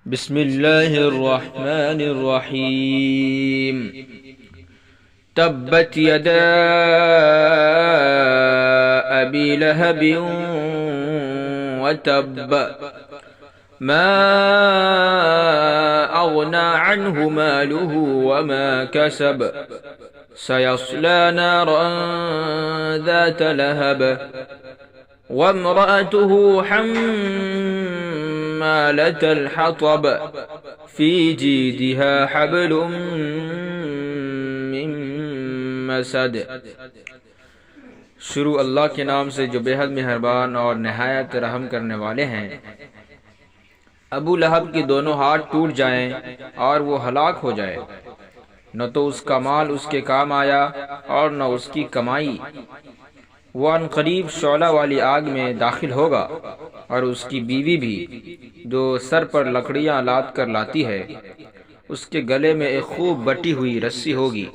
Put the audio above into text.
बिस्मिल्लाहिर्रहमानिर्रहीम। तब्बत यदा अबी लहबिन व तब्ब मा अग़ना अन्हु मालुहु व मा कसब सयस्ला नारन ज़ात लहब व इम्रअतुहु हम्मालतल हतब फ़ी जीदिहा हब्लुम मिन मसद। शुरू अल्लाह के नाम से जो बेहद मेहरबान और नहायत रहम करने वाले हैं। अबू लहब के दोनों हाथ टूट जाएं और वो हलाक हो जाए, न तो उसका माल उसके काम आया और न उसकी कमाई। वो अनकरीब शौला वाली आग में दाखिल होगा और उसकी बीवी भी, जो सर पर लकड़ियां लाद कर लाती है, उसके गले में एक खूब बटी हुई रस्सी होगी।